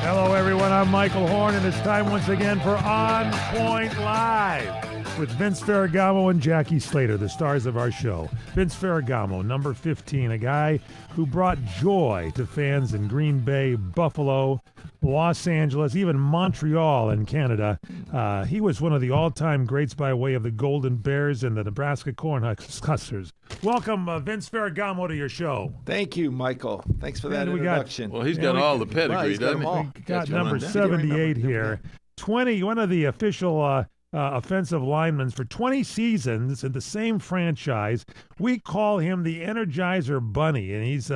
Hello, everyone. I'm Michael Horn, and it's time once again for On Point Live with Vince Ferragamo and Jackie Slater, the stars of our show. Vince Ferragamo, number 15, a guy who brought joy to fans in Green Bay, Buffalo, Los Angeles, even Montreal in Canada. He was one of the all-time greats by way of the Golden Bears and the Nebraska Cornhuskers. Welcome, Vince Ferragamo, to your show. Thank you, Michael. Thanks for that introduction. Well, he's got all the pedigree, doesn't he? We got number 78 here. 20, one of the official offensive linemen for 20 seasons in the same franchise. We call him the Energizer Bunny, and he's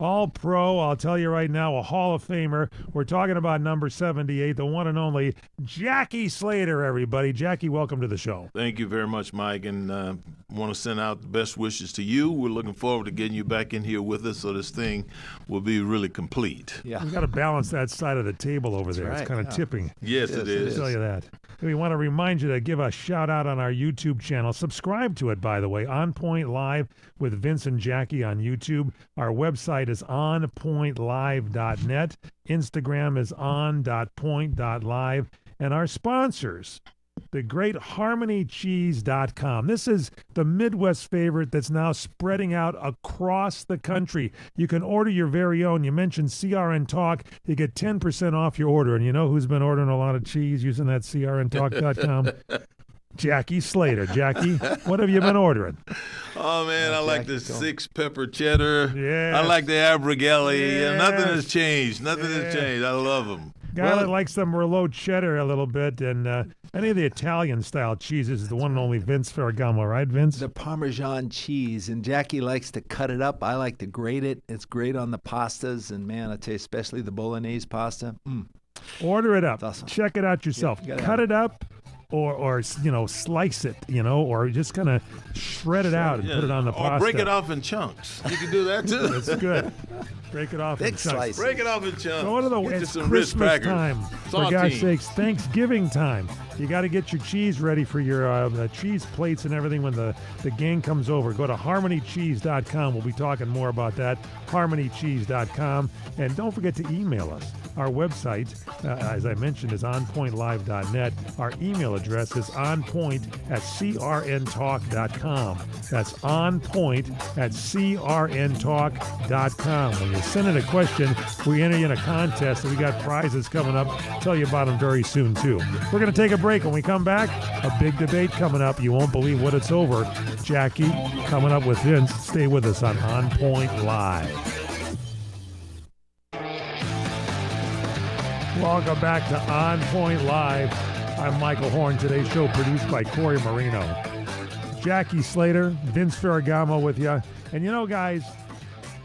all-pro. I'll tell you right now, a Hall of Famer. We're talking about number 78, the one and only Jackie Slater, everybody. Jackie, welcome to the show. Thank you very much, Mike, and want to send out the best wishes to you. We're looking forward to getting you back in here with us so this thing will be really complete. Yeah. We've got to balance that side of the table over there. Right. It's kind of tipping. Yes, it is. I'll tell you that. We want to remind you to give a shout-out on our YouTube channel. Subscribe to it, by the way, On Point Live with Vince and Jackie on YouTube. Our website is onpointlive.net. Instagram is on.point.live. And our sponsors, the great HarmonyCheese.com. This is the Midwest favorite that's now spreading out across the country. You can order your very own. You mentioned CRN Talk. You get 10% off your order. And you know who's been ordering a lot of cheese using that CRNTalk.com? Jackie Slater. Jackie, what have you been ordering? Oh, man, I like the 6-pepper cheddar. Yeah. I like the Abrigelli. Yes. Nothing has changed. Nothing has changed. I love them. Guy that likes some Merlot cheddar a little bit, and any of the Italian-style cheeses is the one and only Vince Ferragamo, right, Vince? The Parmesan cheese, and Jackie likes to cut it up. I like to grate it. It's great on the pastas, and, man, I tell you, especially the Bolognese pasta. Order it up. It's awesome. Check it out yourself. Yeah, cut it up. Or slice it, or just kind of shred it out and put it on the pasta. Or break it off in chunks. You can do that, too. That's good. Break it off in chunks. Slice. Break it off in chunks. So what are Get it's you some Christmas Ritz time. For God's sakes, Thanksgiving time. You got to get your cheese ready for your cheese plates and everything when the gang comes over. Go to HarmonyCheese.com. We'll be talking more about that. HarmonyCheese.com. And don't forget to email us. Our website, as I mentioned, is onpointlive.net. Our email address is onpoint@crntalk.com. That's onpoint@crntalk.com. When you send in a question, we enter you in a contest, and we got prizes coming up. Tell you about them very soon, too. We're going to take a break. When we come back, a big debate coming up. You won't believe what it's over. Jackie coming up with Vince. Stay with us on On Point Live. Welcome back to On Point Live. I'm Michael Horn. Today's show produced by Corey Marino. Jackie Slater, Vince Ferragamo with you. And guys,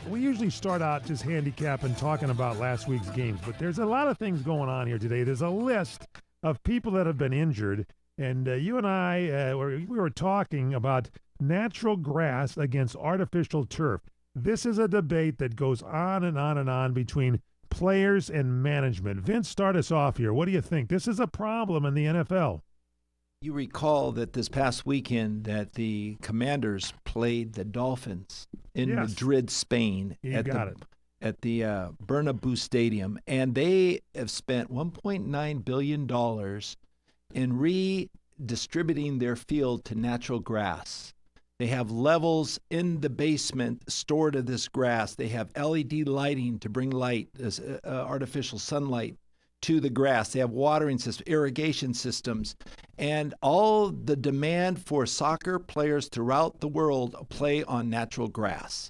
we usually start out just handicapping, talking about last week's games, but there's a lot of things going on here today. There's a list of people that have been injured, and you and I, we were talking about natural grass against artificial turf. This is a debate that goes on and on and on between players and management. Vince, start us off here. What do you think? This is a problem in the NFL. You recall that this past weekend that the Commanders played the Dolphins in Madrid, Spain, at the Bernabeu Stadium, and they have spent $1.9 billion in redistributing their field to natural grass. They have levels in the basement stored of this grass. They have LED lighting to bring light, artificial sunlight to the grass. They have watering systems, irrigation systems, and all the demand for soccer players throughout the world play on natural grass.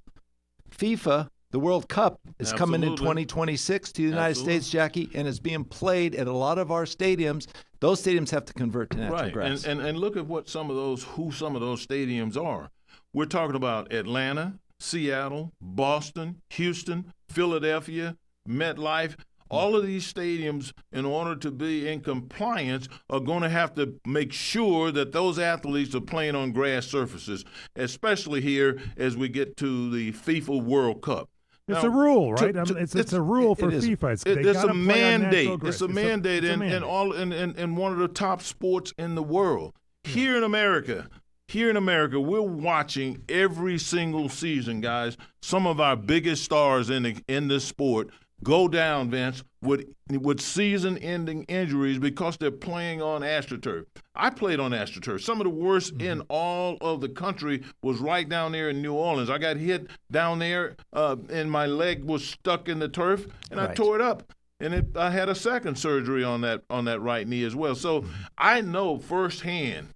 FIFA, the World Cup, is coming in 2026 to the United States, Jackie, and is being played at a lot of our stadiums. Those stadiums have to convert to natural grass. And look at what some of those stadiums are. We're talking about Atlanta, Seattle, Boston, Houston, Philadelphia, MetLife. All of these stadiums, in order to be in compliance, are going to have to make sure that those athletes are playing on grass surfaces, especially here as we get to the FIFA World Cup. It's a rule, right? It's a rule for FIFA. It's a mandate. It's a mandate in one of the top sports in the world. Here in America, we're watching every single season, guys. Some of our biggest stars in this sport go down, Vince, with season-ending injuries because they're playing on AstroTurf. I played on AstroTurf. Some of the worst in all of the country was right down there in New Orleans. I got hit down there, and my leg was stuck in the turf, and I tore it up. And I had a second surgery on that right knee as well. So I know firsthand.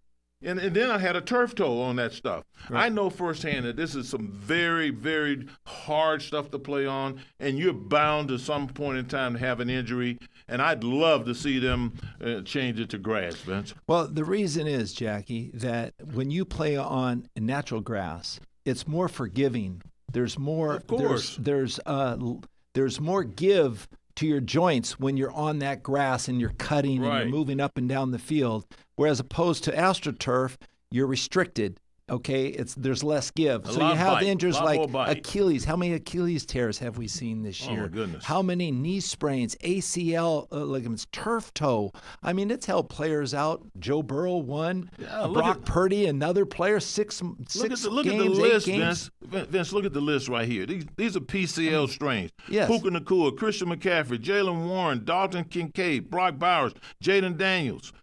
And then I had a turf toe on that stuff. Right. I know firsthand that this is some very, very hard stuff to play on, and you're bound to some point in time to have an injury. And I'd love to see them change it to grass, Vince. Well, the reason is, Jackie, that when you play on natural grass, it's more forgiving. There's more. Of course. There's more give to your joints when you're on that grass and you're cutting and you're moving up and down the field, whereas opposed to AstroTurf, you're restricted. Okay, there's less give. So you have injuries like Achilles. How many Achilles tears have we seen this year? Oh, my goodness. How many knee sprains, ACL ligaments, turf toe? I mean, it's held players out. Joe Burrow won. Brock Purdy, another player, six games, Look at the list, Vince. Vince, look at the list right here. These are PCL strains. Yes. Puka Nacua, Christian McCaffrey, Jalen Warren, Dalton Kincaid, Brock Bowers, Jaden Daniels,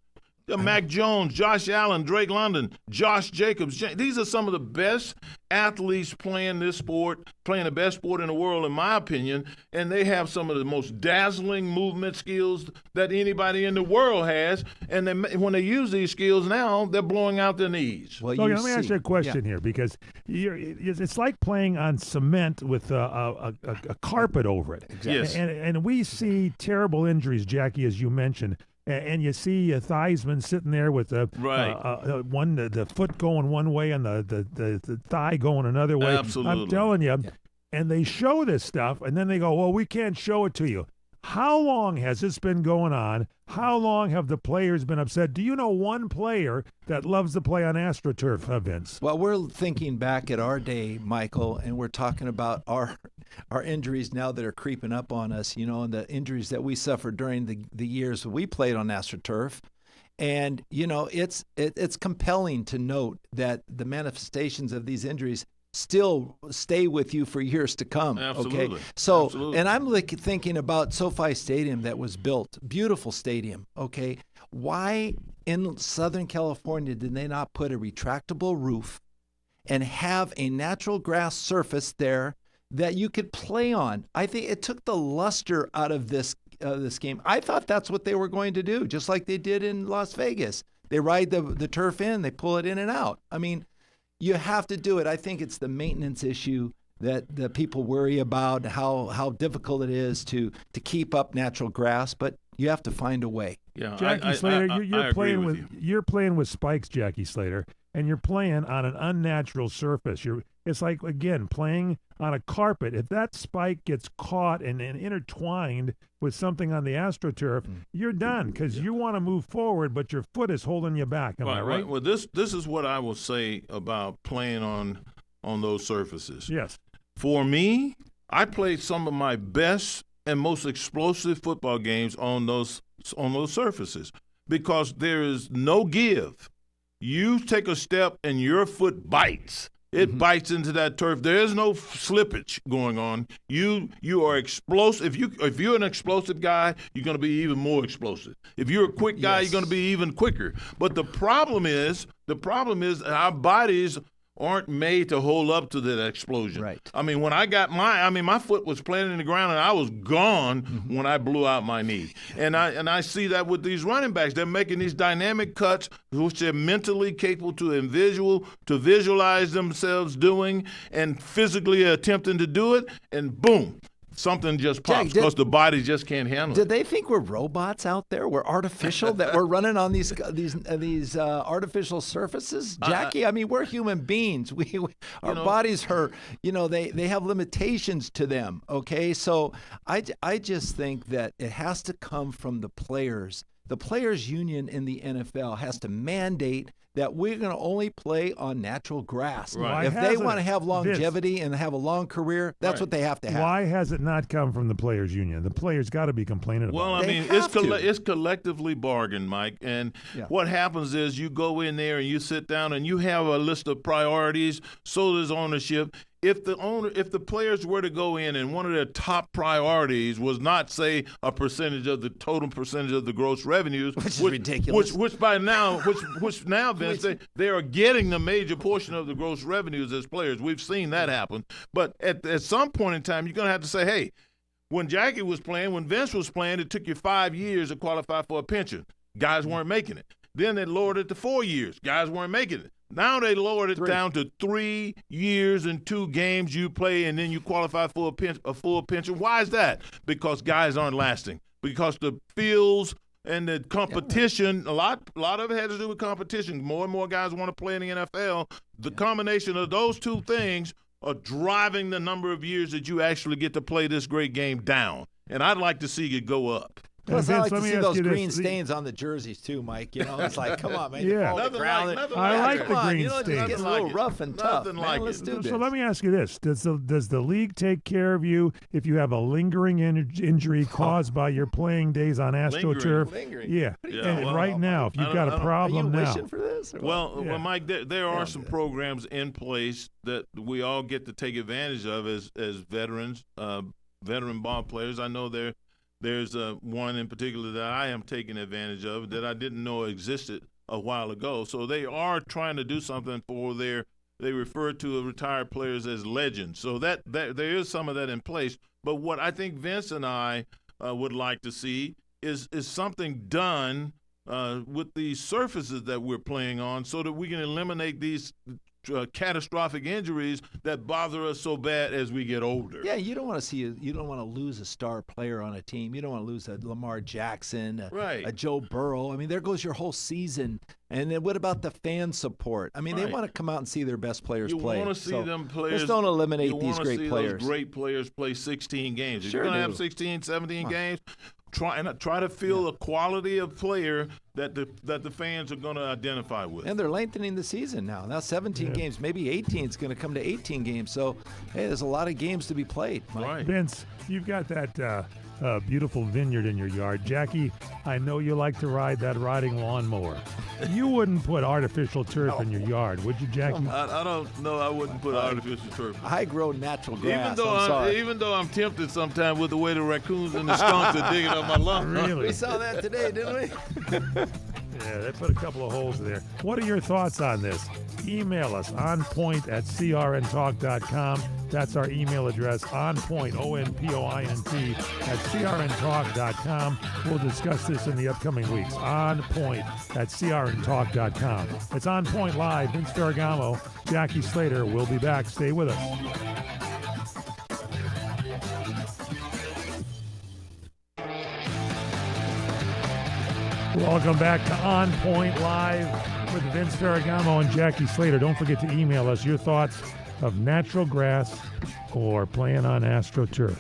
Mac Jones, Josh Allen, Drake London, Josh Jacobs. These are some of the best athletes playing this sport, playing the best sport in the world, in my opinion, and they have some of the most dazzling movement skills that anybody in the world has, and when they use these skills now, they're blowing out their knees. Well, let me ask you a question here, because it's like playing on cement with a carpet over it. Exactly. Yes. And we see terrible injuries, Jackie, as you mentioned. And you see a Theismann sitting there with the foot going one way and the thigh going another way. Absolutely. I'm telling you, and they show this stuff, and then they go, well, we can't show it to you. How long has this been going on? How long have the players been upset? Do you know one player that loves to play on AstroTurf, Vince? Well, we're thinking back at our day, Michael, and we're talking about our injuries now that are creeping up on us, and the injuries that we suffered during the years we played on AstroTurf. And, it's compelling to note that the manifestations of these injuries still stay with you for years to come. Absolutely. Okay. So, Absolutely. And I'm thinking about SoFi Stadium that was built, beautiful stadium. Okay. Why in Southern California did they not put a retractable roof and have a natural grass surface there that you could play on? I think it took the luster out of this game. I thought that's what they were going to do, just like they did in Las Vegas. They ride the turf in, they pull it in and out. I mean, you have to do it. I think it's the maintenance issue that people worry about, how difficult it is to keep up natural grass, but you have to find a way. Yeah, Jackie Slater, you're playing with spikes, Jackie Slater, and you're playing on an unnatural surface. It's like, again, playing on a carpet. If that spike gets caught and intertwined with something on the AstroTurf, you're done, because you want to move forward, but your foot is holding you back. Am I right? Well, this is what I will say about playing on those surfaces. Yes. For me, I played some of my best and most explosive football games on those surfaces because there is no give. You take a step and your foot bites. It bites into that turf. There is no slippage going on. You are explosive. If you're an explosive guy, you're going to be even more explosive. If you're a quick guy, you're going to be even quicker. But the problem is our bodies aren't made to hold up to that explosion. Right. I mean, when I got my foot was planted in the ground and I was gone when I blew out my knee. And I see that with these running backs. They're making these dynamic cuts, which they're mentally capable to visualize themselves doing and physically attempting to do it, and boom, something just pops because the body just can't handle it. Did they think we're robots out there? We're artificial, that we're running on these artificial surfaces? Jackie, I mean, we're human beings. Our bodies are, they have limitations to them, okay? So I just think that it has to come from the players. The players union in the NFL has to mandate that we're going to only play on natural grass. Right. If they want to have longevity and have a long career, that's what they have to have. Why has it not come from the players' union? The players got to be complaining about it. Well, I mean, it's collectively bargained, Mike. And what happens is you go in there and you sit down and you have a list of priorities. So does ownership. If the players were to go in and one of their top priorities was not, say, a percentage of the total percentage of the gross revenues, which is ridiculous. Which now, Vince, they are getting the major portion of the gross revenues as players. We've seen that happen. But at some point in time, you're going to have to say, hey, when Jackie was playing, when Vince was playing, it took you 5 years to qualify for a pension. Guys weren't making it. Then they lowered it to 4 years. Guys weren't making it. Now they lowered it down to 3 years and 2 games you play, and then you qualify for a full pension. Why is that? Because guys aren't lasting. Because the fields and the competition, a lot of it has to do with competition. More and more guys want to play in the NFL. The combination of those two things are driving the number of years that you actually get to play this great game down. And I'd like to see it go up. Plus, I like to see those green stains on the jerseys too, Mike. You know, it's like, come on, man. Yeah. I like the green stains. It's getting a little rough and tough. Let's do this. So let me ask you this: Does the league take care of you if you have a lingering injury caused by your playing days on AstroTurf? Lingering. Yeah. And right now, if you've got a problem are you now, wishing for this? Well, Mike, there are some programs in place that we all get to take advantage of as veterans, veteran ball players. I know There's one in particular that I am taking advantage of that I didn't know existed a while ago. So they are trying to do something for they refer to retired players as legends. So that there is some of that in place. But what I think Vince and I would like to see is something done with the surfaces that we're playing on so that we can eliminate these catastrophic injuries that bother us so bad as we get older. Yeah, you don't want to lose a star player on a team. You don't want to lose a Lamar Jackson, a Joe Burrow. I mean, there goes your whole season. And then what about the fan support? I mean, they want to come out and see their best players play. You want to see them players. Just don't eliminate these great players. Those great players play 16 games. If you're going to have 16, 17 games, try to feel the quality of player that the fans are going to identify with. And they're lengthening the season now. Now 17 games, maybe 18 is going to come to 18 games. So, hey, there's a lot of games to be played. Mike. Right. Vince, you've got that beautiful vineyard in your yard. Jackie, I know you like to ride that riding lawnmower. You wouldn't put artificial turf in your yard, would you, Jackie? I don't know. I wouldn't put artificial turf. I grow natural grass. Even though I'm tempted sometimes with the way the raccoons and the skunks are digging up my lawn. Really? We saw that today, didn't we? Yeah, they put a couple of holes there. What are your thoughts on this? Email us, onpoint@crntalk.com. That's our email address, onpoint, ONPOINT, @crntalk.com. We'll discuss this in the upcoming weeks. onpoint@crntalk.com. It's On Point Live. Vince Ferragamo, Jackie Slater. We'll be back. Stay with us. Welcome back to On Point Live with Vince Ferragamo and Jackie Slater. Don't forget to email us your thoughts of natural grass or playing on AstroTurf.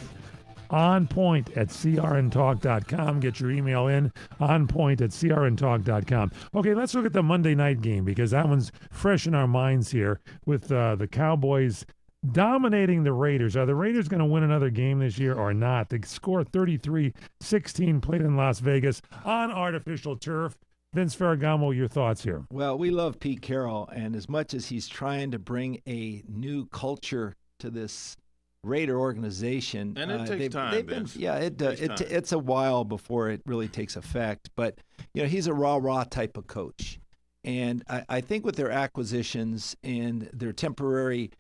OnPoint@crntalk.com. Get your email in. OnPoint@crntalk.com. Okay, let's look at the Monday night game because that one's fresh in our minds here with the Cowboys dominating the Raiders. Are the Raiders going to win another game this year or not? They scored 33-16, played in Las Vegas on artificial turf. Vince Ferragamo, your thoughts here? Well, we love Pete Carroll, and as much as he's trying to bring a new culture to this Raider organization, and it takes time, Vince. It's a while before it really takes effect. But he's a rah-rah type of coach, and I think with their acquisitions and their temporary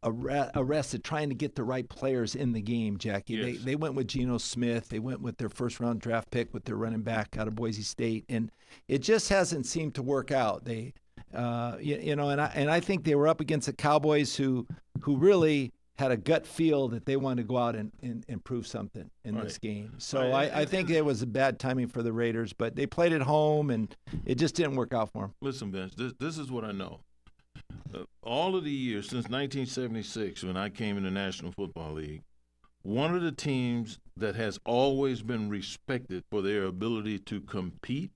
arrested trying to get the right players in the game, Jackie. Yes. They went with Geno Smith. They went with their first-round draft pick with their running back out of Boise State, and it just hasn't seemed to work out. They, and I think they were up against the Cowboys who really had a gut feel that they wanted to go out and prove something in this game. So I think it was a bad timing for the Raiders, but they played at home, and it just didn't work out for them. Listen, Vince, this is what I know. All of the years since 1976, when I came in the National Football League, one of the teams that has always been respected for their ability to compete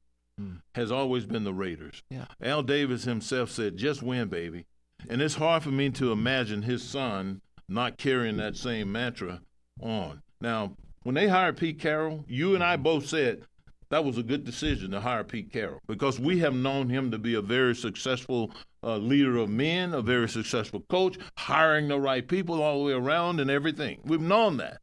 has always been the Raiders. Yeah. Al Davis himself said, just win, baby. And it's hard for me to imagine his son not carrying that same mantra on. Now, when they hired Pete Carroll, you and I both said that was a good decision to hire Pete Carroll because we have known him to be a very successful leader of men, a very successful coach, hiring the right people all the way around and everything. We've known that.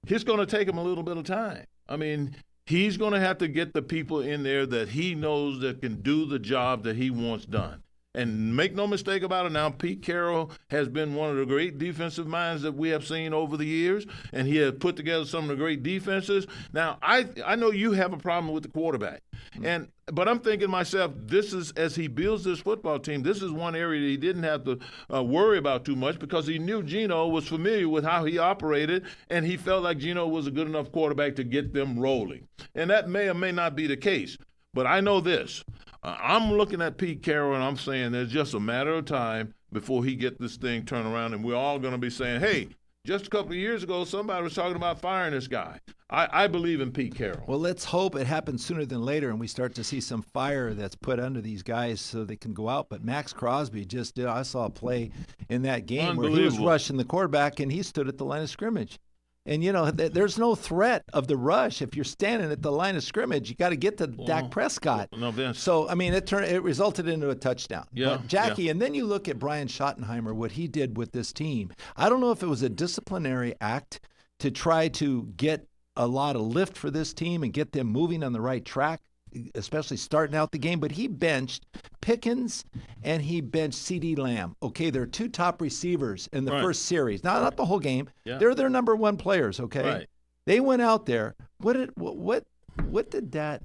It's going to take him a little bit of time. I mean, he's going to have to get the people in there that he knows that can do the job that he wants done. And make no mistake about it now, Pete Carroll has been one of the great defensive minds that we have seen over the years, and he has put together some of the great defenses. Now, I know you have a problem with the quarterback, but I'm thinking to myself, this is, as he builds this football team, this is one area that he didn't have to worry about too much because he knew Geno was familiar with how he operated, and he felt like Geno was a good enough quarterback to get them rolling. And that may or may not be the case, but I know this. I'm looking at Pete Carroll, and I'm saying there's just a matter of time before he gets this thing turned around, and we're all going to be saying, hey, just a couple of years ago, somebody was talking about firing this guy. I believe in Pete Carroll. Well, let's hope it happens sooner than later, and we start to see some fire that's put under these guys so they can go out. But Max Crosby just did. I saw a play in that game where he was rushing the quarterback, and he stood at the line of scrimmage. And, there's no threat of the rush. If you're standing at the line of scrimmage, you got to get to Dak Prescott. No, Vince. So, I mean, it resulted into a touchdown. Yeah, but Jackie, and then you look at Brian Schottenheimer, what he did with this team. I don't know if it was a disciplinary act to try to get a lot of lift for this team and get them moving on the right track, especially starting out the game, but he benched Pickens and he benched CeeDee Lamb. Okay, they're two top receivers in the first series. Now, not the whole game. Yeah. They're their number one players, okay? Right. They went out there. What did that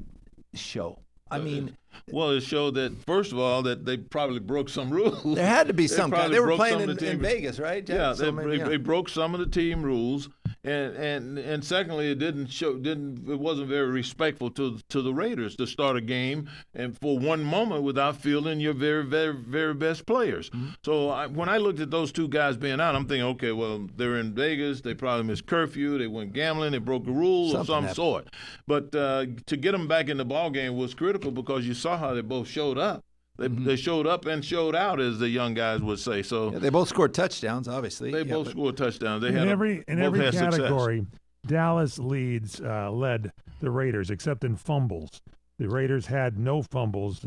show? I mean, well, it showed that, first of all, that they probably broke some rules. There had to be some kind. They were playing in Vegas, right, Jack? Yeah, they broke some of the team rules. And secondly, it wasn't very respectful to the Raiders to start a game and for one moment without fielding your very, very, very best players. Mm-hmm. So when I looked at those two guys being out, I'm thinking, okay, well, they're in Vegas. They probably missed curfew. They went gambling. They broke a rule of some sort. But to get them back in the ball game was critical because you saw how they both showed up. They showed up and showed out, as the young guys would say. So they both scored touchdowns, obviously. They both scored touchdowns. They in every category, success. Dallas led the Raiders, except in fumbles. The Raiders had no fumbles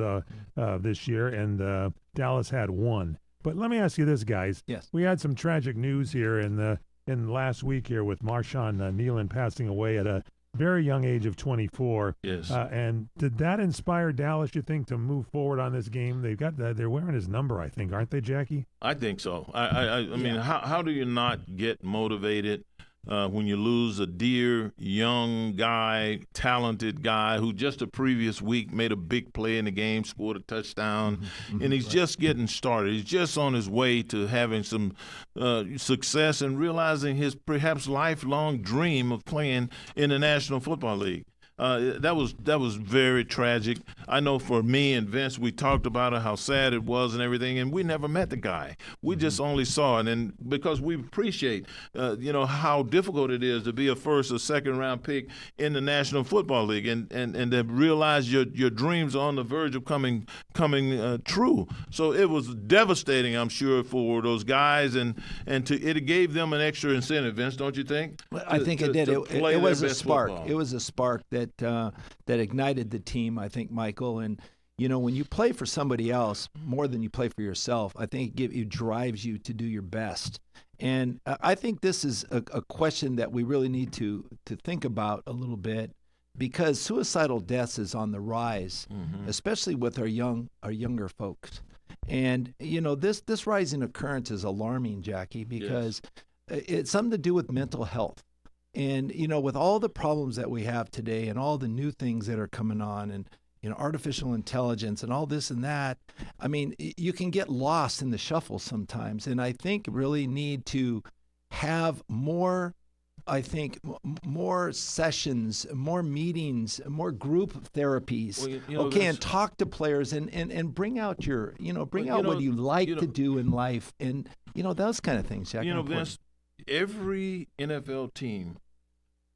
this year, and Dallas had one. But let me ask you this, guys. Yes. We had some tragic news here in last week here with Marshawn Nealon passing away at a very young age of 24. Yes. And did that inspire Dallas, you think, to move forward on this game? They're wearing his number, I think, aren't they, Jackie? I think so. I mean, how do you not get motivated when you lose a dear, young guy, talented guy who just the previous week made a big play in the game, scored a touchdown, and he's just getting started. He's just on his way to having some success and realizing his perhaps lifelong dream of playing in the National Football League. That was very tragic. I know for me and Vince, we talked about it, how sad it was and everything, and we never met the guy. We just only saw it, and because we appreciate, how difficult it is to be a first or second round pick in the National Football League, and to realize your dreams are on the verge of coming true. So it was devastating, I'm sure, for those guys, and it gave them an extra incentive. Vince, don't you think? I think it did. It was a spark. Football. It was a spark that ignited the team, I think, Michael. And, when you play for somebody else more than you play for yourself, I think it drives you to do your best. And I think this is a question that we really need to think about a little bit, because suicidal deaths is on the rise, especially with our younger folks. And, this rising occurrence is alarming, Jackie, because it's something to do with mental health. And, with all the problems that we have today and all the new things that are coming on and, artificial intelligence and all this and that, I mean, you can get lost in the shuffle sometimes. And I think really need to have more sessions, more meetings, more group therapies, and talk to players and bring out your, what you like to do in life and, those kind of things, Jack. Vince, every NFL team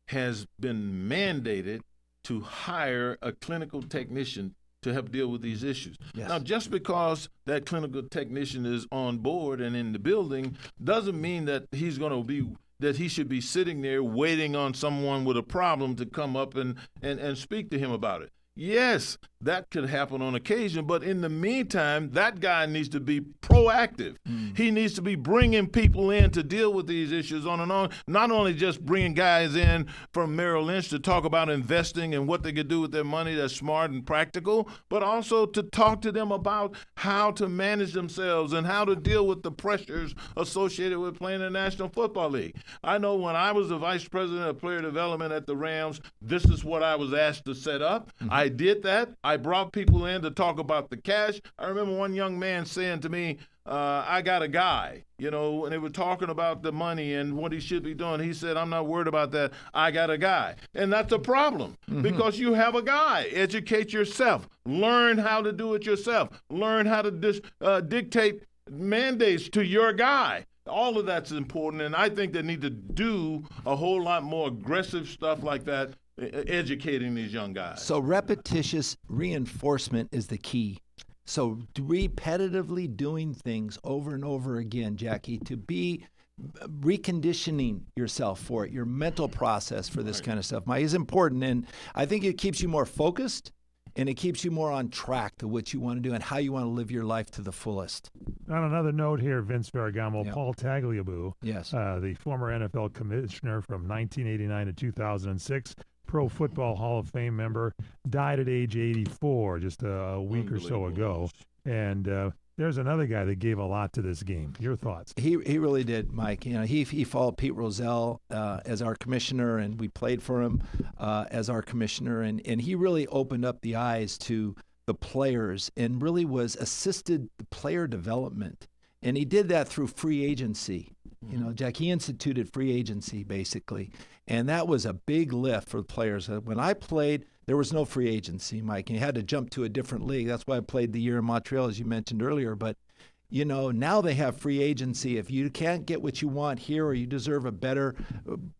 has been mandated to hire a clinical technician to help deal with these issues. Yes. Now, just because that clinical technician is on board and in the building doesn't mean that he should be sitting there waiting on someone with a problem to come up and speak to him about it. Yes, that could happen on occasion, but in the meantime, that guy needs to be proactive. He needs to be bringing people in to deal with these issues on and on, not only just bringing guys in from Merrill Lynch to talk about investing and what they could do with their money that's smart and practical, but also to talk to them about how to manage themselves and how to deal with the pressures associated with playing in the National Football League. I know when I was the vice president of player development at the Rams, this is what I was asked to set up. I did that. I brought people in to talk about the cash. I remember one young man saying to me, I got a guy, and they were talking about the money and what he should be doing. He said, I'm not worried about that. I got a guy. And that's a problem because you have a guy. Educate yourself. Learn how to do it yourself. Learn how to dictate mandates to your guy. All of that's important, and I think they need to do a whole lot more aggressive stuff like that, educating these young guys. So repetitious reinforcement is the key. So repetitively doing things over and over again, Jackie, to be reconditioning yourself for it, your mental process for this kind of stuff, Mike, is important. And I think it keeps you more focused and it keeps you more on track to what you want to do and how you want to live your life to the fullest. On another note here, Vince Ferragamo, Paul Tagliabue, yes, the former NFL commissioner from 1989 to 2006, Pro Football Hall of Fame member, died at age 84 just a week or so ago. And there's another guy that gave a lot to this game. Your thoughts? He really did, Mike. He followed Pete Rozelle as our commissioner, and we played for him as our commissioner. And he really opened up the eyes to the players and really assisted the player development. And he did that through free agency. Jack, he instituted free agency, basically. And that was a big lift for the players. When I played, there was no free agency, Mike. And you had to jump to a different league. That's why I played the year in Montreal, as you mentioned earlier. But, now they have free agency. If you can't get what you want here or you deserve a better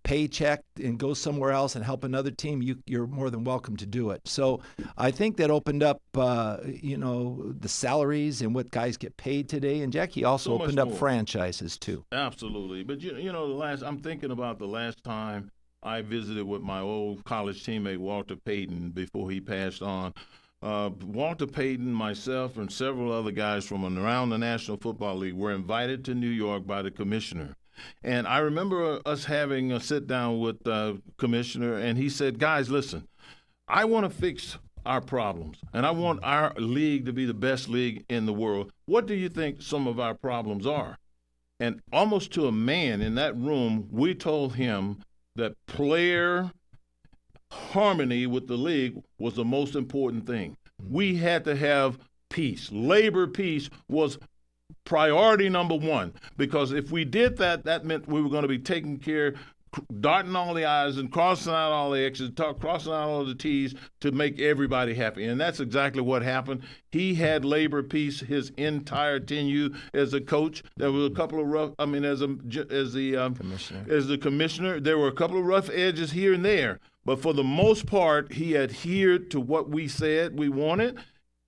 paycheck and go somewhere else and help another team, you're more than welcome to do it. So I think that opened up, the salaries and what guys get paid today. And Jackie also opened up franchises, too. Absolutely. But, I'm thinking about the last time I visited with my old college teammate, Walter Payton, before he passed on. Walter Payton, myself, and several other guys from around the National Football League were invited to New York by the commissioner. And I remember us having a sit-down with the commissioner, and he said, guys, listen, I want to fix our problems, and I want our league to be the best league in the world. What do you think some of our problems are? And almost to a man in that room, we told him that player harmony with the league was the most important thing. We had to have peace. Labor peace was priority number one, because if we did that, that meant we were going to be taking care, dotting all the I's and crossing out all the X's, crossing out all the T's to make everybody happy. And that's exactly what happened. He had labor peace his entire tenure as a coach. There was a couple of rough, as the commissioner, there were a couple of rough edges here and there. But for the most part, he adhered to what we said we wanted.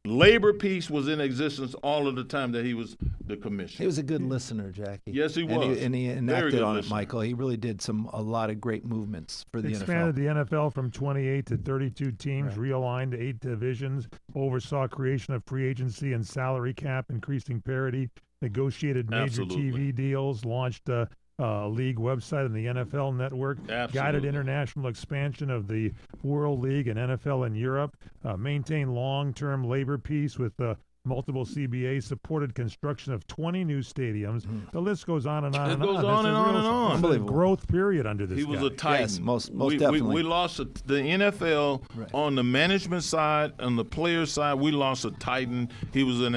Labor peace was in existence all of the time that he was the commissioner. He was a good listener, Jackie. Yes, he was. And he enacted on it, Michael. He really did a lot of great movements for the NFL. Expanded the NFL from 28 to 32 teams, realigned 8 divisions, oversaw creation of free agency and salary cap, increasing parity, negotiated major TV deals, launched league website and the NFL Network, guided international expansion of the World League and NFL in Europe, maintained long-term labor peace with multiple CBAs, supported construction of 20 new stadiums. The list goes on and on and on. It goes on and on and on. Unbelievable growth period under this guy. He was a titan. Yes, most definitely. We lost the NFL on the management side, on the player side. We lost a titan. He was an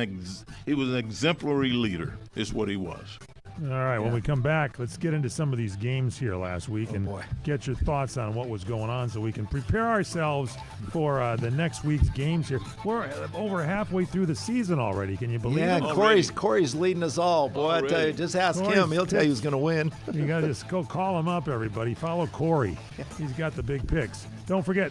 exemplary leader. Is what he was. All right, when we come back, let's get into some of these games here last week and get your thoughts on what was going on so we can prepare ourselves for the next week's games here. We're over halfway through the season already. Can you believe it? Yeah, Corey's leading us all. Boy, I tell you, just ask him. He'll tell you who's going to win. You got to just go call him up, everybody. Follow Corey. He's got the big picks. Don't forget,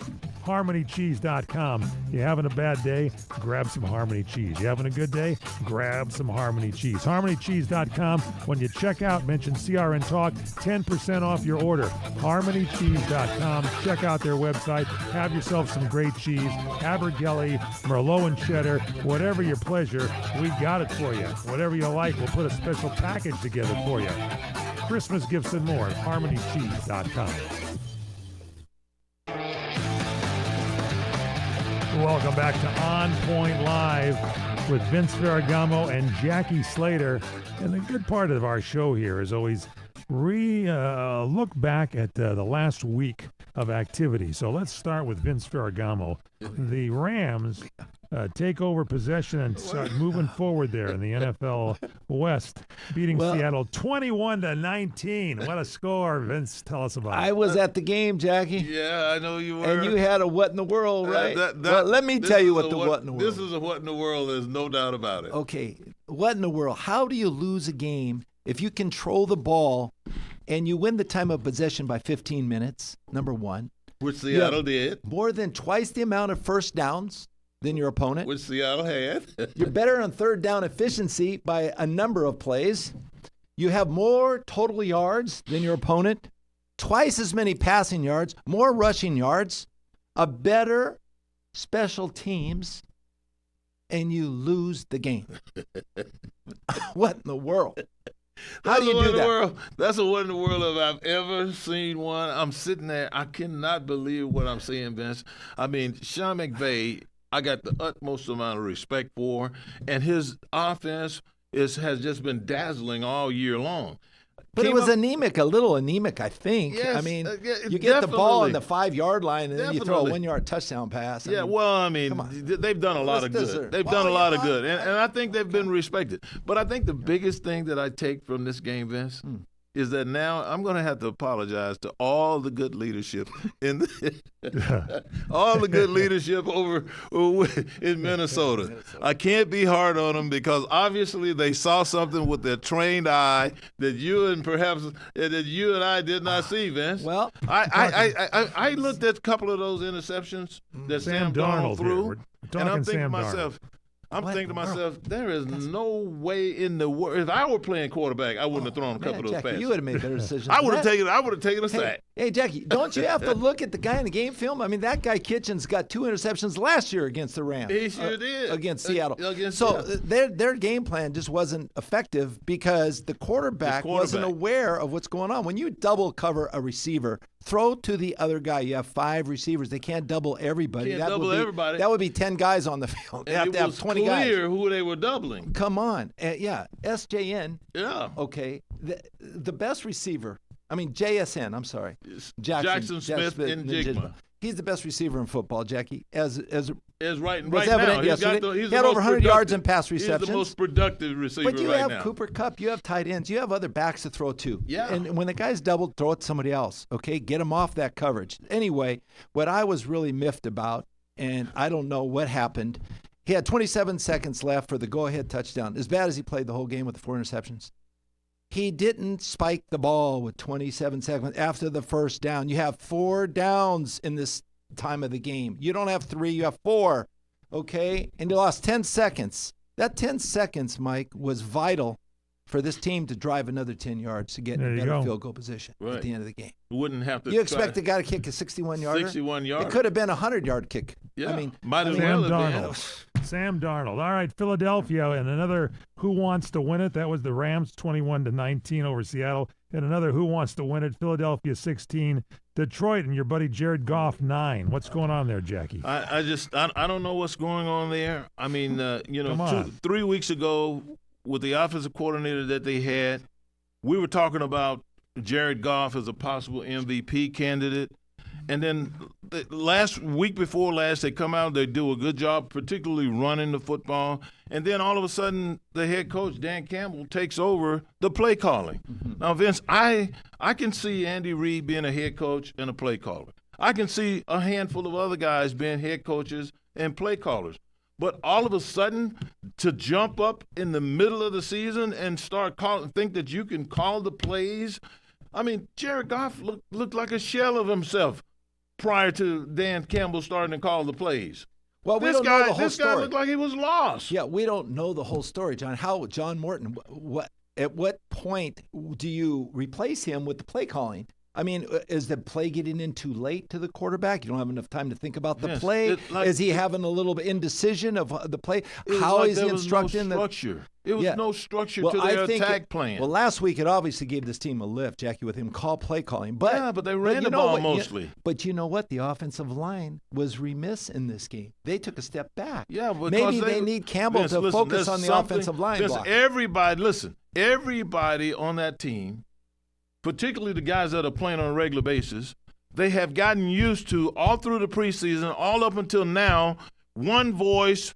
HarmonyCheese.com. You having a bad day? Grab some Harmony Cheese. You having a good day? Grab some Harmony Cheese. HarmonyCheese.com. When you check out, mention CRN Talk, 10% off your order. HarmonyCheese.com. Check out their website. Have yourself some great cheese. Abergele, Merlot and cheddar, whatever your pleasure, we got it for you. Whatever you like, we'll put a special package together for you. Christmas gifts and more at HarmonyCheese.com. Welcome back to On Point Live with Vince Ferragamo and Jackie Slater. And the good part of our show here is always look back at the last week of activity. So let's start with Vince Ferragamo. The Rams take over possession and start moving forward there in the NFL West, beating Seattle 21-19. What a score, Vince. Tell us about it. I was at the game, Jackie. Yeah, I know you were. And you had a what in the world, right? Well, let me tell you what in the world. This is a what in the world, there's no doubt about it. Okay, what in the world? How do you lose a game if you control the ball and you win the time of possession by 15 minutes, number one? Which Seattle did. More than twice the amount of first downs than your opponent. Which Seattle had. You're better on third down efficiency by a number of plays. You have more total yards than your opponent, twice as many passing yards, more rushing yards, a better special teams, and you lose the game. What in the world? How do you do that? That's a what in the world if I've ever seen one. I'm sitting there. I cannot believe what I'm seeing, Vince. I mean, Sean McVay, I got the utmost amount of respect for, and his offense has just been dazzling all year long. But it was anemic, a little anemic, I think. Yes, I mean, you get the ball on the 5-yard line, and then you throw a 1-yard touchdown pass. I mean, they've done a lot of good. They've done a lot of good, and I think they've been respected. But I think the biggest thing that I take from this game, Vince, is that now I'm going to have to apologize to all the good leadership all the good leadership over in Minnesota. I can't be hard on them because obviously they saw something with their trained eye that you and I did not see, Vince. Well, I looked at a couple of those interceptions that Sam Darnold threw, and I'm thinking to myself. Thinking to myself, there is no way in the world. If I were playing quarterback, I wouldn't have thrown a couple of those passes. You would have made better decisions. I would have taken a sack. Hey, Jackie, don't you have to look at the guy in the game film? I mean, that guy Kitchens got 2 interceptions last year against the Rams. He sure did. Against Seattle. Their game plan just wasn't effective because the quarterback wasn't aware of what's going on. When you double cover a receiver, throw to the other guy. You have 5 receivers. They can't double everybody. Everybody. That would be 10 guys on the field. They have to have 20 guys. It was clear who they were doubling. Come on. SJN. Yeah. Okay. The best receiver. I mean, JSN, I'm sorry. Jackson Smith and Jigma. He's the best receiver in football, Jackie. As right was now. Evident yesterday. He had over 100 yards in pass receptions. He's the most productive receiver right now. But you have Cooper Kupp. You have tight ends. You have other backs to throw to. Yeah. And when the guy's doubled, throw it to somebody else, okay? Get him off that coverage. Anyway, what I was really miffed about, and I don't know what happened, he had 27 seconds left for the go-ahead touchdown. As bad as he played the whole game with the 4 interceptions. He didn't spike the ball with 27 seconds after the first down. You have 4 downs in this time of the game. You don't have 3, you have 4, okay? And you lost 10 seconds. That 10 seconds, Mike, was vital for this team to drive another 10 yards to get in a better field goal position at the end of the game. Wouldn't have to. You expect the guy to kick a 61-yarder? 61-yarder. It could have been a 100-yard kick. Yeah. I mean, Sam Darnold. All right, Philadelphia, and another who wants to win it. That was the Rams 21-19 over Seattle. And another who wants to win it, Philadelphia 16, Detroit, and your buddy Jared Goff 9. What's going on there, Jackie? I don't know what's going on there. I mean, 3 weeks ago with the offensive coordinator that they had, we were talking about Jared Goff as a possible MVP candidate. And then last week before last, they come out, they do a good job, particularly running the football. And then all of a sudden, the head coach, Dan Campbell, takes over the play calling. Mm-hmm. Now, Vince, I can see Andy Reid being a head coach and a play caller. I can see a handful of other guys being head coaches and play callers. But all of a sudden, to jump up in the middle of the season and start think that you can call the plays, I mean, Jared Goff looked like a shell of himself. prior to Dan Campbell starting to call the plays. Well, This guy looked like he was lost. Yeah, we don't know the whole story, John. How John Morton? At what point do you replace him with the play calling? I mean, is the play getting in too late to the quarterback? You don't have enough time to think about the play. Is he having a little bit indecision of the play? How is he instructing? There was no structure. It was no structure to their attack plan. Well, last week it obviously gave this team a lift, Jackie, with him play calling. But they ran the ball mostly. But you know what? The offensive line was remiss in this game. They took a step back. Yeah, maybe they need Campbell to focus on the offensive line. Everybody on that team, particularly the guys that are playing on a regular basis, they have gotten used to all through the preseason, all up until now, one voice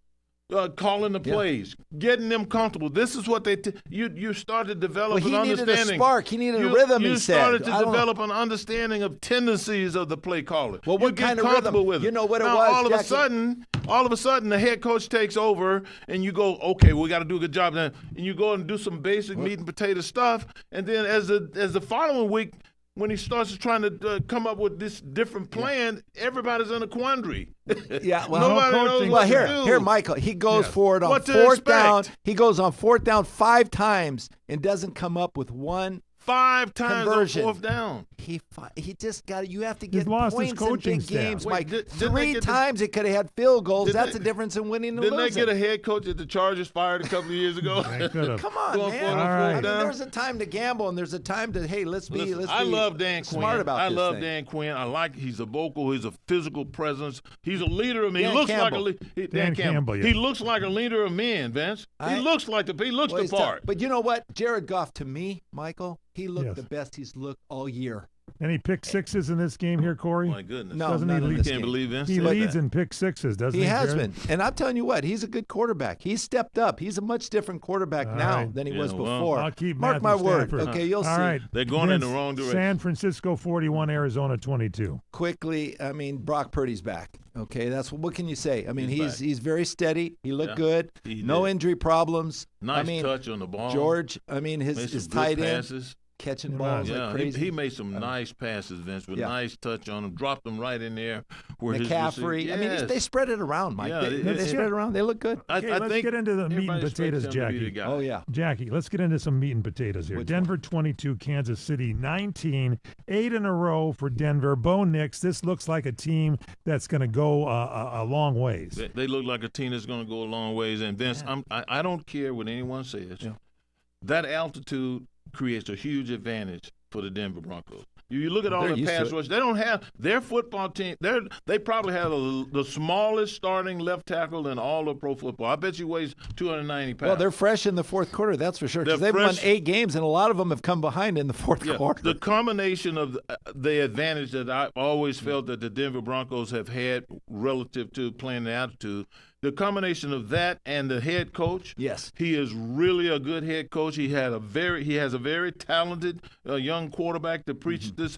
calling the plays, getting them comfortable. This is what you started to develop an understanding. He needed a spark. He needed a rhythm, he said. You started to develop an understanding of tendencies of the play caller. Well, what kind of rhythm? With it. You know what it now, was, all of a sudden, the head coach takes over, and you go, okay, we got to do a good job then. And you go and do some basic meat and potato stuff, and then as the following week, when he starts trying to come up with this different plan, everybody's in a quandary. Yeah, well, nobody knows what to do. Here, Michael, he goes for it on fourth down. He goes on fourth down 5 times and doesn't come up with one 5 times conversion. On fourth down. He just got it. You have to get lost points his coaching in big staff. games, Wait, Mike. 3 times it could have had field goals. That's the difference in winning and losing. Didn't they get a head coach that the Chargers fired a couple of years ago? Come on, man. I mean, there's a time to gamble and there's a time to, hey, let's be I love Dan Quinn. Smart about I this love thing. Dan Quinn. He's a vocal, he's a physical presence. He's a leader of men. Dan He looks Campbell. like Dan Campbell. Yeah. He looks like a leader of men, Vince. He looks the part. But you know what? Jared Goff, to me, Michael, he looked the best he's looked all year. Any pick sixes in this game here, Corey? Oh my goodness. No, doesn't none he in lead? this Can't game. believe Vince He said leads that. in pick sixes, doesn't he? He has Jared? been. And I'm telling you what, he's a good quarterback. He's stepped up. He's a much different quarterback now than he was before. I'll keep Mark Matthew my word. Stafford. Okay, you'll see. All right. They're going in the Vince, wrong direction. San Francisco 41, Arizona 22. Quickly, I mean, Brock Purdy's back. Okay, what can you say? I mean, he's back. very steady. He looked good. No injury problems. Nice touch on the ball. George, I mean, his tight end passes. catching balls like crazy. He made some nice passes, Vince, with nice touch on them. Dropped them right in there. Where McCaffrey. Yes. I mean, they spread it around, Mike. Yeah, they spread it around. They look good. Okay, let's get into the meat and potatoes, Jackie. Oh, yeah. Jackie, let's get into some meat and potatoes here. Denver 22, Kansas City 19. 8 in a row for Denver. Bo Nix, this looks like a team that's going to go a long ways. They look like a team that's going to go a long ways. And Vince, I don't care what anyone says. Yeah. That altitude creates a huge advantage for the Denver Broncos. You look at all the pass rush. They don't have their football team. They probably have the smallest starting left tackle in all of pro football. I bet you weighs 290 pounds. Well, they're fresh in the fourth quarter, that's for sure. Because they've won 8 games, and a lot of them have come behind in the fourth quarter. The combination of the advantage that I've always felt that the Denver Broncos have had relative to playing the altitude, the combination of that and the head coach. Yes, he is really a good head coach. He has a very talented young quarterback to preach this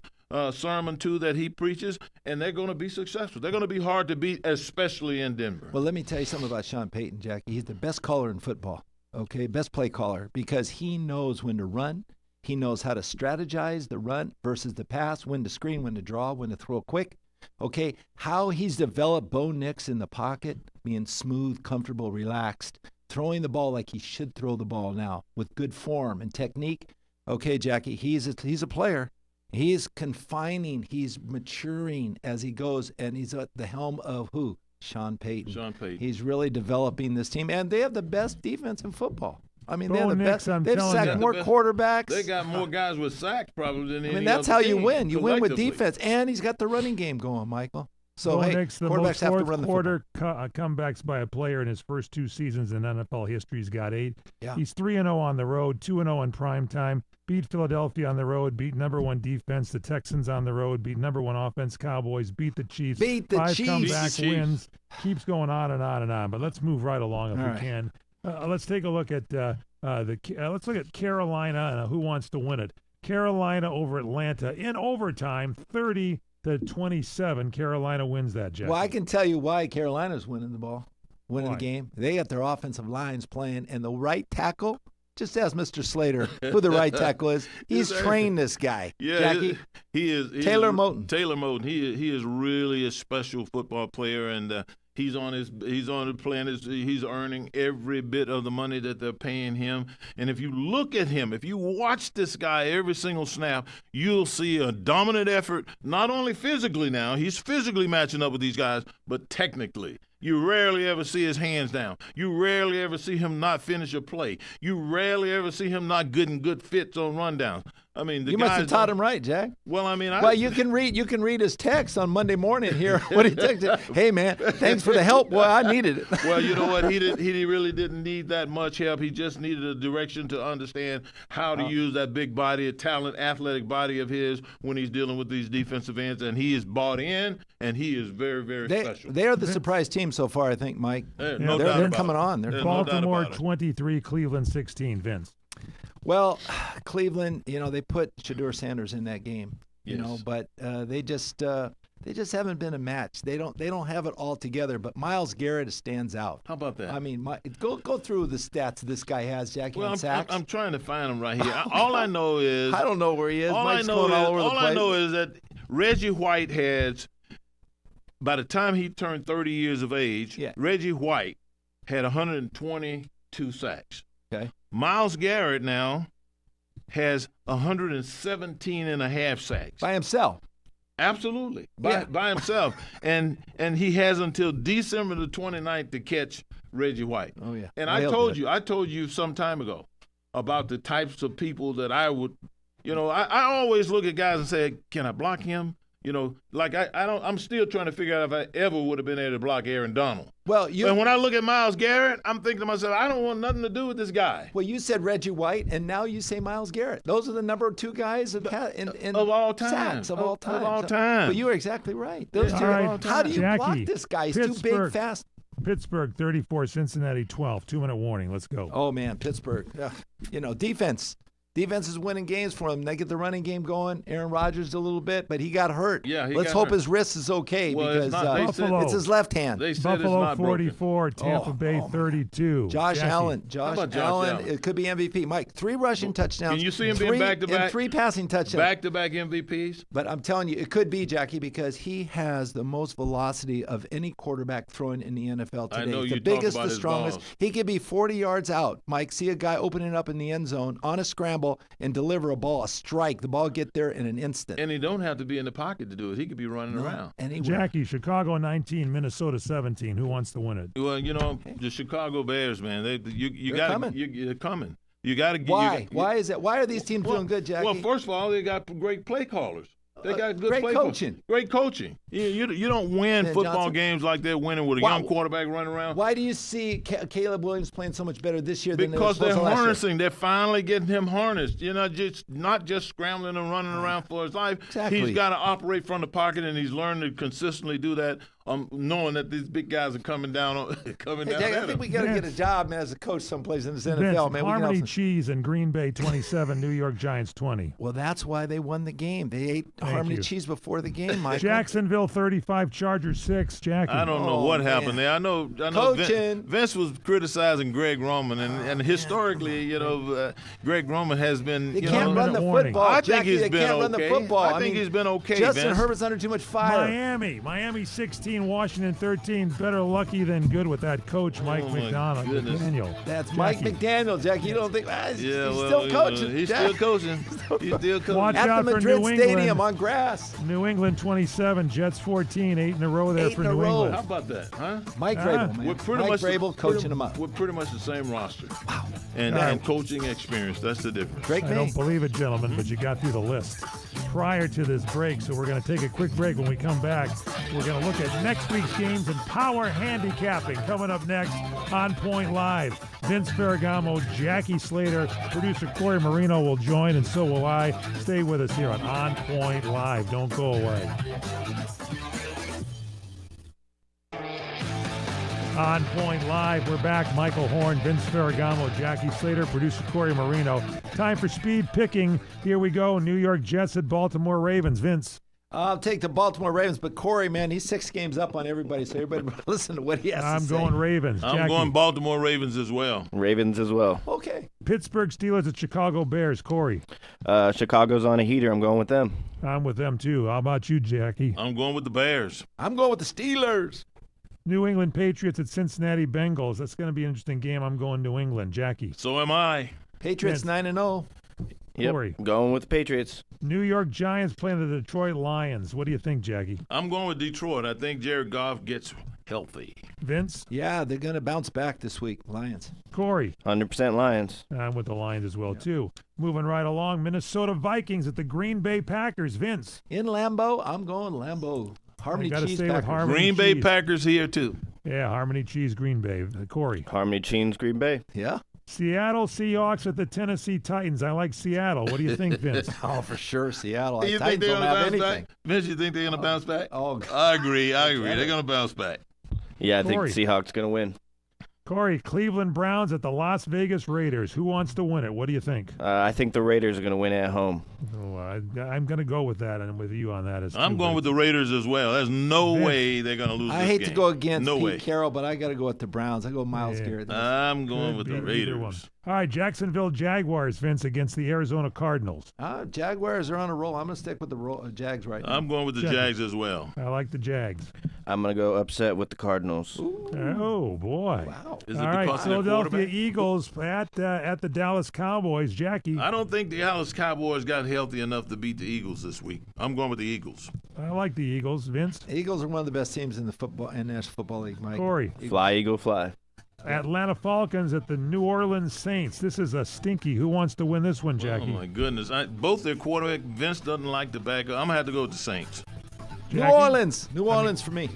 sermon to that he preaches, and they're going to be successful. They're going to be hard to beat, especially in Denver. Well, let me tell you something about Sean Payton, Jackie. He's the best caller in football. Okay, best play caller, because he knows when to run. He knows how to strategize the run versus the pass, when to screen, when to draw, when to throw quick. Okay, how he's developed Bo Nix in the pocket, being smooth, comfortable, relaxed, throwing the ball like he should throw the ball now with good form and technique. Okay, Jackie, he's a player. He's confining, he's maturing as he goes, and he's at the helm of who? Sean Payton. He's really developing this team, and they have the best defense in football. I mean, they're the best. They've sacked more quarterbacks. They got more guys with sacks probably than any other team. That's how you win. You win with defense, and he's got the running game going, Michael. So, quarterbacks have to run the football. Comebacks by a player in his first 2 seasons in NFL history. He's got 8. Yeah. He's 3-0 on the road, 2-0 in prime time. Beat Philadelphia on the road, beat number 1 defense, the Texans on the road, beat number 1 offense, Cowboys, beat the Chiefs. 5 comeback wins. Keeps going on and on and on. But let's move right along if we can. Let's take a look at let's look at Carolina and who wants to win it. Carolina over Atlanta in overtime, 30-27. Carolina wins that, Jeff. Well, I can tell you why Carolina's winning the game. They got their offensive lines playing, and the right tackle Just ask Mr. Slater who the right tackle is. He's trained this guy. Yeah, Jackie. He is Taylor Moton. Taylor Moton. He is really a special football player, and he's on the plan. He's earning every bit of the money that they're paying him. And if you look at him, if you watch this guy every single snap, you'll see a dominant effort. Not only physically now, he's physically matching up with these guys, but technically. You rarely ever see his hands down. You rarely ever see him not finish a play. You rarely ever see him not getting good fits on rundowns. I mean, you must have taught him right, Jack. Well, I mean, you can read his text on Monday morning here. What he texted, hey man, thanks for the help. Boy, I needed it. Well, you know what? He really didn't need that much help. He just needed a direction to understand how to use that big body, athletic body of his when he's dealing with these defensive ends, and he is bought in, and he is very, very special. They are the surprise team so far, I think, Mike. They're coming on. They're Baltimore 23, Cleveland 16. Vince. Well, Cleveland, they put Shedeur Sanders in that game, but they just haven't been a match. They don't have it all together. But Myles Garrett stands out. How about that? I mean, go through the stats this guy has, Jackie. Well, on sacks. I'm trying to find him right here. All I know is I don't know where he is. All Mike's I know going all over the place. I know is that Reggie White has, by the time he turned 30 years of age, Reggie White had 122 sacks. Okay. Myles Garrett now has 117 and a half sacks. By himself. Absolutely. By himself. And he has until December the 29th to catch Reggie White. Oh, yeah. And I told you some time ago about the types of people that I would, I always look at guys and say, can I block him? I'm still trying to figure out if I ever would have been able to block Aaron Donald. And when I look at Myles Garrett, I'm thinking to myself, I don't want nothing to do with this guy. Well, you said Reggie White, and now you say Myles Garrett. Those are the number 2 guys in all time. Sacks of all time. Of all time. But you were exactly right. Those two. Right, how do you Jackie, block this guy? He's too big, fast. Pittsburgh 34, Cincinnati 12. 2-minute warning. Let's go. Oh man, Pittsburgh. Defense. Defense is winning games for him. They get the running game going. Aaron Rodgers a little bit, but he got hurt. Yeah, Let's hope his wrist is okay because it's his left hand. They said Buffalo it's not 44, Tampa Bay 32. Josh Jackie. Allen. Josh Allen. It could be MVP. Mike, 3 rushing touchdowns. Can you see him being back-to-back? And 3 passing touchdowns. Back-to-back MVPs? But I'm telling you, it could be, Jackie, because he has the most velocity of any quarterback throwing in the NFL today. I know the you biggest, talk about the strongest. He could be 40 yards out. Mike, see a guy opening up in the end zone on a scramble and deliver a strike. The ball get there in an instant. And he don't have to be in the pocket to do it. He could be running around. Jackie, Chicago 19, Minnesota 17. Who wants to win it? Well, the Chicago Bears, man. They're coming. You got to. Why? Why is that? Why are these teams doing good, Jackie? Well, first of all, they got great play callers. They got good great play coaching. Great coaching. You don't win football games like they're winning with a young quarterback running around. Why do you see Caleb Williams playing so much better this year than because they're harnessing? They're finally getting him harnessed. Not just scrambling and running around for his life. Exactly. He's got to operate from the pocket, and he's learned to consistently do that. Knowing that these big guys are coming down. I think we got to get a job, man, as a coach someplace in this NFL, man. Harmony Cheese and Green Bay 27, New York Giants 20. Well, that's why they won the game. They ate Harmony Cheese before the game, Michael. Jacksonville 35, Chargers 6. Jackie. I don't know what happened there. I know. Vince was criticizing Greg Roman, and historically, Greg Roman has been. They can't run the football. I think he's been run the football. I think he's been okay. Justin Vince. Herbert's under too much fire. Miami 16, Washington 13. Better lucky than good with that coach, Mike McDaniel. That's Jackie. Mike McDaniel, Jackie. You don't think he's still coaching? He's still coaching. He's still coaching. Watch At out the for Madrid New Stadium England. on grass. New England 27, Jets 14. 8 in a row there for New England. How about that, huh? Mike Vrabel, man. Mike Vrabel coaching them up. We're pretty much the same roster. Wow. And coaching experience. That's the difference. Drake I don't believe it, gentlemen, but you got through the list prior to this break, so we're going to take a quick break. When we come back, we're going to look at next week's games and power handicapping. Coming up next on Point Live, Vince Ferragamo, Jackie Slater, producer Corey Marino will join, and so will I. Stay with us here on Point Live. Don't go away. On Point Live, we're back. Michael Horn, Vince Ferragamo, Jackie Slater, producer Corey Marino. Time for speed picking. Here we go. New York Jets at Baltimore Ravens. Vince. I'll take the Baltimore Ravens, but Corey, man, he's 6 games up on everybody, so everybody listen to what he has to say. I'm going Ravens. I'm Jackie. going Baltimore Ravens as well. Ravens as well. Okay. Pittsburgh Steelers at Chicago Bears. Corey. Chicago's on a heater. I'm going with them. I'm with them, too. How about you, Jackie? I'm going with the Bears. I'm going with the Steelers. New England Patriots at Cincinnati Bengals. That's going to be an interesting game. I'm going New England. Jackie. So am I. Patriots 9-0. Yep. Corey. Going with the Patriots. New York Giants playing the Detroit Lions. What do you think, Jackie? I'm going with Detroit. I think Jared Goff gets healthy. Vince? Yeah, they're going to bounce back this week, Lions. Corey? 100% Lions. I'm with the Lions as well, too. Moving right along, Minnesota Vikings at the Green Bay Packers. Vince? In Lambeau, I'm going Lambeau. Harmony gotta Cheese stay with Packers. Harmony Green Bay Cheese. Packers here, too. Yeah, Harmony Cheese, Green Bay. Corey? Harmony Cheese, Green Bay. Yeah. Seattle Seahawks at the Tennessee Titans. I like Seattle. What do you think, Vince? Oh, for sure, Seattle. You think Titans they're don't going to have bounce anything. back? Vince, you think they're going to bounce back? Oh, I agree. They're going to bounce back. Yeah, I think Corey. Seahawks going to win. Corey, Cleveland Browns at the Las Vegas Raiders. Who wants to win it? What do you think? I think the Raiders are going to win at home. Oh, I'm going to go with that and with you on that. I'm going with the Raiders as well. There's no Vince. way they're going to lose I this hate game. to go against no Pete way. Carroll, but I got to go with the Browns. I go Miles Yeah. Garrett. I'm going with the Could be either one. Raiders. All right, Jacksonville Jaguars, Vince, against the Arizona Cardinals. Jaguars are on a roll. I'm going to stick with the Jags right now. I'm going with the Check it. Jags as well. I like the Jags. I'm going to go upset with the Cardinals. Oh, boy. Wow. Is it All right, because of their Philadelphia quarterback? Eagles at the Dallas Cowboys. Jackie, I don't think the Dallas Cowboys got healthy enough to beat the Eagles this week. I'm going with the Eagles. I like the Eagles. Vince, Eagles are one of the best teams in the National Football League, Mike. Corey, Fly, Eagle, fly. Atlanta Falcons at the New Orleans Saints. This is a stinky. Who wants to win this one, Jackie? Oh, my goodness. Both their quarterback, Vince doesn't like the back. I'm going to have to go with the Saints. New Jackie? Orleans. New Orleans for me.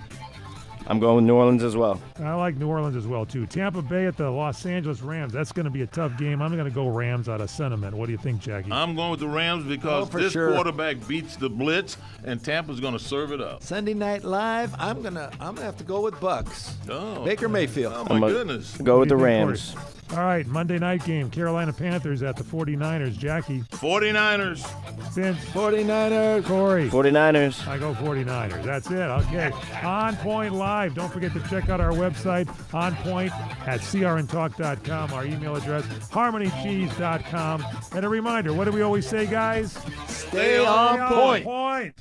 I'm going with New Orleans as well. I like New Orleans as well, too. Tampa Bay at the Los Angeles Rams. That's going to be a tough game. I'm going to go Rams out of sentiment. What do you think, Jackie? I'm going with the Rams because for this sure. quarterback beats the blitz, and Tampa's going to serve it up. Sunday Night Live. I'm gonna have to go with Bucks. Oh, Baker Mayfield. oh I'm my gonna goodness. Go with the What do you think, Rams. Corey? All right, Monday night game. Carolina Panthers at the 49ers. Jackie, 49ers. Vince, 49ers. Corey. 49ers. I go 49ers. That's it. Okay. On Point Live. Don't forget to check out our website, onpoint@crntalk.com. Our email address, harmonycheese.com. And a reminder, what do we always say, guys? Stay on point. Point.